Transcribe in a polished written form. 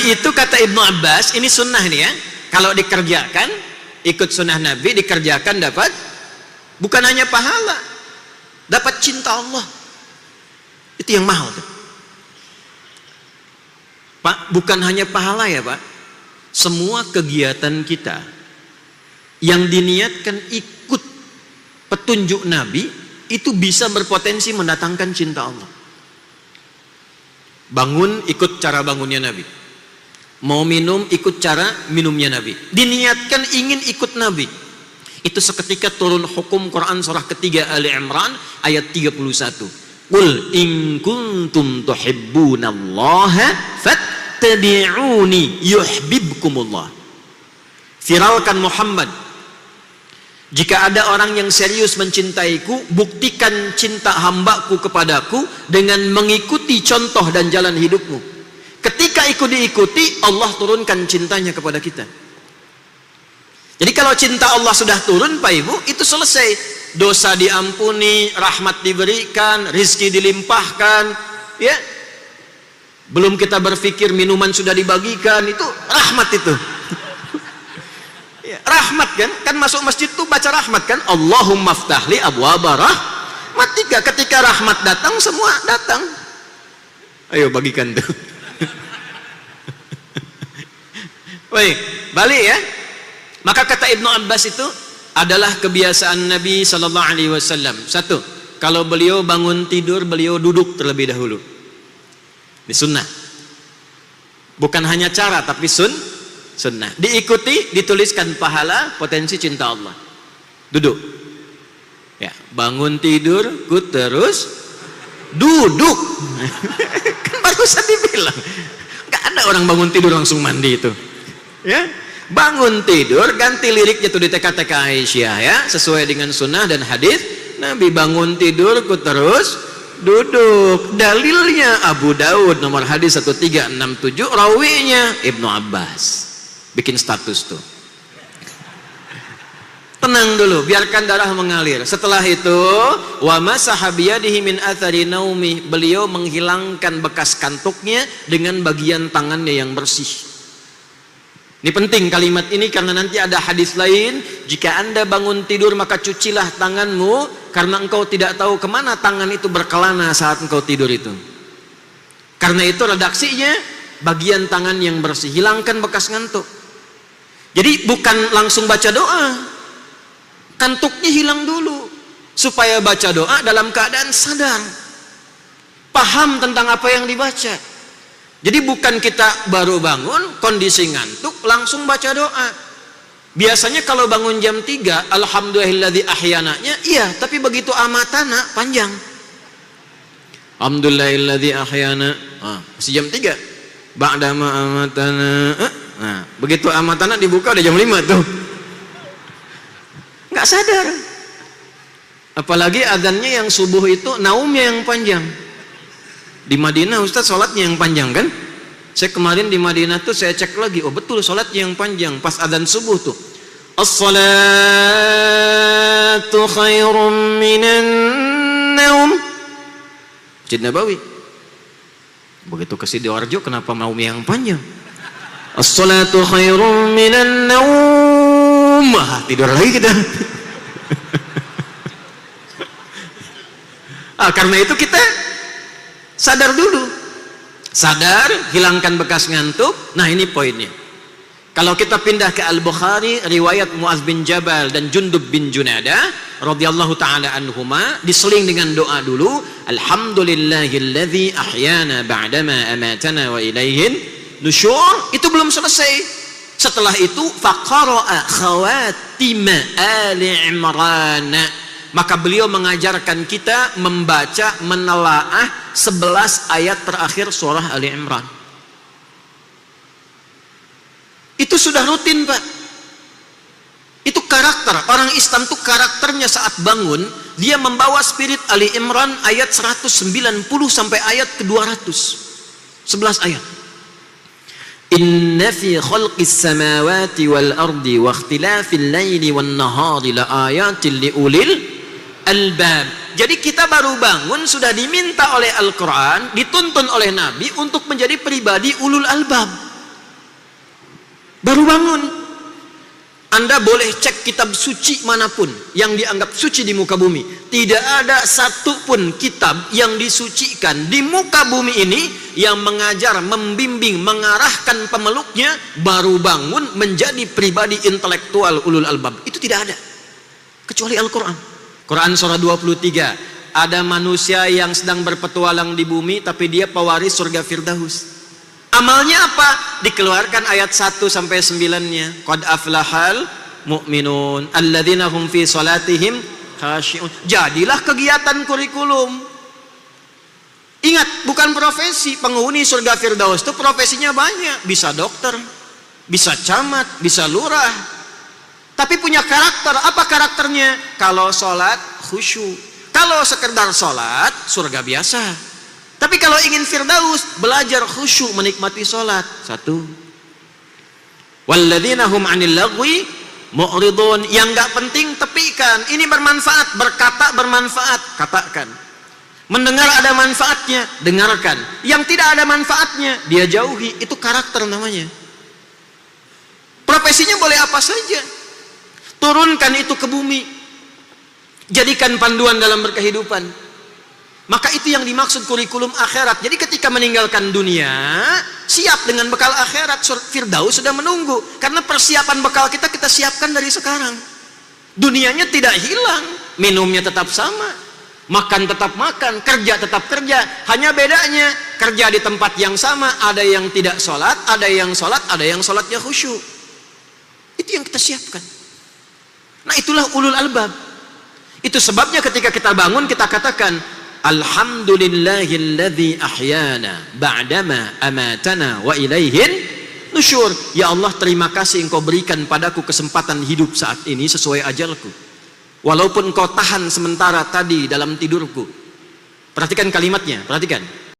Nabi itu kata Ibnu Abbas, ini sunnah nih ya, kalau dikerjakan, ikut sunnah Nabi dikerjakan dapat bukan hanya pahala, dapat cinta Allah. Itu yang mahal tuh Pak, bukan hanya pahala ya Pak, semua kegiatan kita yang diniatkan ikut petunjuk Nabi itu bisa berpotensi mendatangkan cinta Allah. Bangun ikut cara bangunnya Nabi, mau minum ikut cara minumnya Nabi, diniatkan ingin ikut Nabi, itu seketika turun hukum Quran surah ketiga Ali Imran ayat 31, qul in kuntum tuhibbunallaha fattabi'uni yuhibbukumullah. Viralkan Muhammad, jika ada orang yang serius mencintaiku, buktikan cinta hambaku kepadaku dengan mengikuti contoh dan jalan hidupmu. Ketika ikut diikuti, Allah turunkan cintanya kepada kita. Jadi kalau cinta Allah sudah turun Pak Ibu, itu selesai. Dosa diampuni, rahmat diberikan, rizki dilimpahkan, ya. Belum kita berpikir minuman sudah dibagikan, itu rahmat itu. Ya, rahmat kan masuk masjid tuh baca rahmat kan, Allahumma ftahli abwaba rahmatika. Ketika rahmat datang, semua datang. Ayo bagikan tuh. Baik, balik ya. Maka kata Ibnu Abbas itu adalah kebiasaan Nabi Sallallahu Alaihi Wasallam. Satu, kalau beliau bangun tidur, beliau duduk terlebih dahulu. Ini sunnah. Bukan hanya cara, tapi sunnah. Diikuti, dituliskan pahala, potensi cinta Allah. Duduk. Ya, bangun tidur, terus duduk. Kan barusan dibilang. Gak ada orang bangun tidur langsung mandi itu. Ya, bangun tidur, ganti liriknya tuh di TK-TK Aisyah ya, sesuai dengan sunnah dan hadis Nabi. Bangun tidur, terus duduk. Dalilnya Abu Daud nomor hadis 1367, rawinya Ibnu Abbas. Bikin status tuh. Tenang dulu, biarkan darah mengalir. Setelah itu, wa masaha biyadihi min athari naumi, beliau menghilangkan bekas kantuknya dengan bagian tangannya yang bersih. Ini penting kalimat ini karena nanti ada hadis lain, jika Anda bangun tidur maka cucilah tanganmu karena engkau tidak tahu kemana tangan itu berkelana saat engkau tidur itu. Karena itu redaksinya bagian tangan yang bersih, hilangkan bekas ngantuk. Jadi bukan langsung baca doa, kantuknya hilang dulu supaya baca doa dalam keadaan sadar, paham tentang apa yang dibaca. Jadi bukan kita baru bangun kondisi ngantuk langsung baca doa. Biasanya kalau bangun jam 3 alhamdulillahilladzi ahyananya iya, tapi begitu amatana panjang. Alhamdulillahilladzi ahyana, masih jam 3. Ba'dama amatana, nah, begitu amatana dibuka udah jam 5 tuh. Nggak sadar. Apalagi adzannya yang subuh itu naumnya yang panjang. Di Madinah Ustaz sholatnya yang panjang kan? Saya kemarin di Madinah tuh saya cek lagi, oh betul sholatnya yang panjang pas adzan subuh tuh. As-salatu khairum minan naum. Masjid Nabawi. Begitu ke Sidoarjo kenapa naum yang panjang? As-salatu khairum minan naum. Tidur lagi kita. Karena itu kita sadar dulu, sadar, hilangkan bekas ngantuk. Nah ini poinnya. Kalau kita pindah ke Al-Bukhari, riwayat Muaz bin Jabal dan Jundub bin Junadah radhiyallahu taala anhuma, diseling dengan doa dulu, alhamdulillahilladzi ahyana ba'dama amatana wa ilaihin nusyur. Itu belum selesai. Setelah itu faqara'a khawatim Ali Imran, maka beliau mengajarkan kita membaca, menelaah 11 ayat terakhir surah Ali Imran. Itu sudah rutin Pak. Itu karakter orang Islam tuh, karakternya saat bangun dia membawa spirit Ali Imran ayat 190 sampai ayat ke-200, 11 ayat. Inna fi khalqis samawati wal ardi wa ikhtilafil laili wan nahari la ayatin li ulil albab. Jadi kita baru bangun sudah diminta oleh Al-Quran, dituntun oleh Nabi untuk menjadi pribadi ulul albab. Baru bangun. Anda boleh cek kitab suci manapun yang dianggap suci di muka bumi. Tidak ada satupun kitab yang disucikan di muka bumi ini yang mengajar, membimbing, mengarahkan pemeluknya baru bangun menjadi pribadi intelektual ulul albab. Itu tidak ada. Kecuali Al-Quran. Quran surah 23. Ada manusia yang sedang berpetualang di bumi tapi dia pewaris surga Firdaus. Amalnya apa? Dikeluarkan ayat 1 sampai 9-nya. Qad aflahal mu'minun alladzina hum fi salatihim khashi'un. Jadilah kegiatan kurikulum. Ingat, bukan profesi. Penghuni surga Firdaus itu profesinya banyak. Bisa dokter, bisa camat, bisa lurah. Tapi punya karakter. Apa karakternya? Kalau sholat khusyuk. Kalau sekedar sholat, surga biasa. Tapi kalau ingin Firdaus, belajar khusyuk menikmati sholat. 1. Walladzina hum 'anil lagwi mu'ridun. Yang enggak penting tepikan. Ini bermanfaat, berkata bermanfaat, katakan. Mendengar ada manfaatnya, dengarkan. Yang tidak ada manfaatnya, dia jauhi. Itu karakter namanya. Profesinya boleh apa saja. Turunkan itu ke bumi. Jadikan panduan dalam berkehidupan. Maka itu yang dimaksud kurikulum akhirat. Jadi ketika meninggalkan dunia, siap dengan bekal akhirat. Firdaus sudah menunggu. Karena persiapan bekal kita siapkan dari sekarang. Dunianya tidak hilang, minumnya tetap sama, makan tetap makan, kerja tetap kerja. Hanya bedanya kerja di tempat yang sama. Ada yang tidak sholat, ada yang sholat, ada yang sholatnya khusyuk. Itu yang kita siapkan. Nah, itulah ulul albab. Itu sebabnya ketika kita bangun kita katakan Alhamdulillahilladzi ahyana ba'dama amatana wa ilaihin nusyur. Ya Allah, terima kasih Engkau berikan padaku kesempatan hidup saat ini sesuai ajalku. Walaupun Engkau tahan sementara tadi dalam tidurku. Perhatikan kalimatnya, perhatikan.